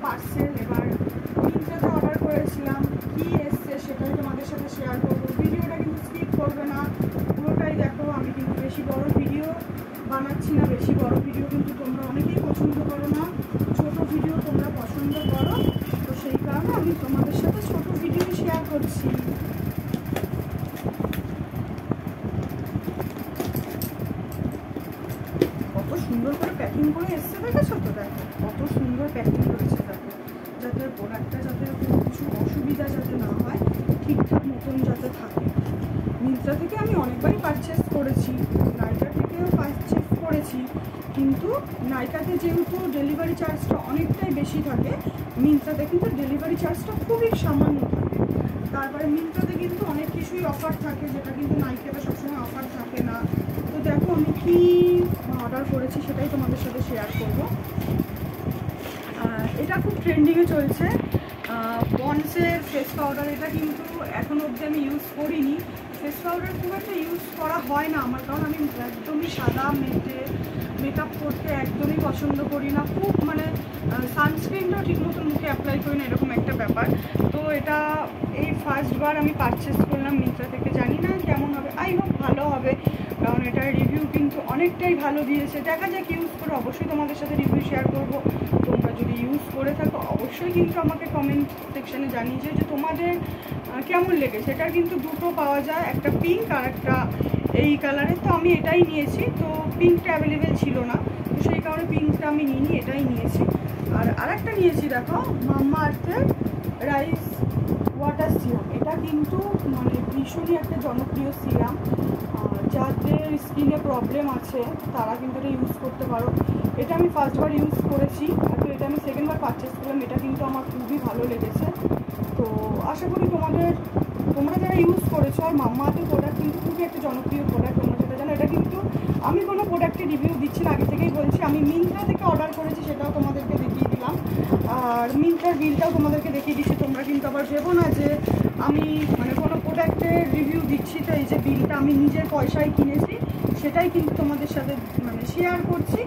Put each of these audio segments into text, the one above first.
Parcel এবার মিন্ত্রাতে order করেছিলাম, কি এসছে সেটাই তোমাদের সাথে শেয়ার করবো। ভিডিওটা কিন্তু স্কিপ করবে না, পুরোটাই দেখো। আমি কিন্তু বেশি বড় ভিডিও বানাচ্ছি না, বেশি বড় ভিডিও কিন্তু তোমরা অনেকেই পছন্দ করো না, ছোট ভিডিও তোমরা পছন্দ করো, তো সেই কারণে আমি তোমাদের সাথে ছোট ভিডিও শেয়ার করছি। কত সুন্দর করে প্যাকিং করে এসছে দেখেছো তো, দেখো কত সুন্দর প্যাকিং করেছে, দেখো যাতে প্রোডাক্টটা যাতে কোনো কিছু অসুবিধা যাতে না হয়, ঠিকঠাক মতন যাতে থাকে। মিন্ত্রা থেকে আমি অনেকবারই পারচেস করেছি, নাইকা থেকেও পারচেস করেছি, কিন্তু নাইকাতে যেহেতু ডেলিভারি চার্জটা অনেকটাই বেশি থাকে, মিন্ত্রাতে কিন্তু ডেলিভারি চার্জটা খুবই সামান্য থাকে। তারপরে মিন্ত্রাতে কিন্তু অনেক কিছুই অফার থাকে, যেটা কিন্তু নাইকাতে সবসময় অফার থাকে না। তো দেখো আমি কি অর্ডার করেছি সেটাই তোমাদের সাথে শেয়ার করব। এটা খুব ট্রেন্ডিংয়ে চলছে, পন্ডসের ফেস পাউডার। এটা কিন্তু এখনও অবধি আমি ইউজ করিনি। ফেস পাউডার খুব একটা ইউজ করা হয় না আমার, কারণ আমি একদমই সাদা মেকআপ করতে একদমই পছন্দ করি না, খুব মানে সানস্ক্রিনটাও ঠিক মতন মুখে অ্যাপ্লাই করি না, এরকম একটা ব্যাপার। তো এটা এই ফার্স্টবার আমি পারচেস করলাম মিন্ত্রা থেকে, জানি না কেমন হবে, আই হোপ ভালো হবে, কারণ এটার রিভিউ কিন্তু অনেকটাই ভালো দিয়েছে। দেখা যাক, ইউজ করে অবশ্যই তোমাদের সাথে রিভিউ শেয়ার করব। তোমরা যদি ইউজ করে থাকো অবশ্যই কিন্তু আমাকে কমেন্ট সেকশানে জানিয়েছে যে তোমাদের কেমন লেগেছে। এটা কিন্তু দুটো পাওয়া যায়, একটা পিঙ্ক আর একটা এই কালারের, তো আমি এটাই নিয়েছি। তো পিঙ্কটা অ্যাভেলেবেল ছিল না, তো সেই কারণে পিঙ্কটা আমি নিইনি, এটাই নিয়েছি। আর আরেকটা নিয়েছি দেখো, মাম্মা আর্থের রাইস ওয়াটার সিরাম। এটা কিন্তু মানে ভীষণই একটা জনপ্রিয় সিরাম, যাদের স্কিনে প্রবলেম আছে তারা কিন্তু এটা ইউজ করতে পারো। এটা আমি ফার্স্টবার ইউজ করেছি, আর তো এটা আমি সেকেন্ডবার পারচেস করলাম। এটা কিন্তু আমার খুবই ভালো লেগেছে। তো আশা করি তোমরা যারা ইউজ করেছো, আর মাম্মা আর্থের প্রোডাক্ট কিন্তু খুবই একটা জনপ্রিয় প্রোডাক্ট, তোমরা যেটা জানো। এটা কিন্তু আমি কোনো প্রোডাক্টের রিভিউ দিচ্ছি না, আগে থেকেই বলছি। আমি মিন্ত্রা থেকে অর্ডার করেছি, সেটাও তোমাদেরকে দেখিয়ে দিলাম, আর মিন্ত্রার বিলটাও তোমাদেরকে দেখিয়ে দিচ্ছি। তোমরা কিন্তু আবার ভেবো না যে আমি মানে কোনো প্রোডাক্টের রিভিউ দিচ্ছি, তো এই যে বিলটা আমি নিজের পয়সায় কিনেছি, সেটাই কিন্তু তোমাদের সাথে মানে শেয়ার করছি।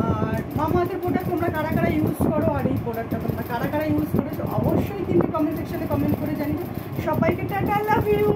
আর মাম্মা আর্থের প্রোডাক্ট তোমরা কারা কারা ইউজ করো, আর এই প্রোডাক্টটা তোমরা কারা কারা ইউজ করেছো অবশ্যই কিন্তু কমেন্ট সেকশনে কমেন্ট করে জানিও। সবাইকে টাটা, লাভ ইউ।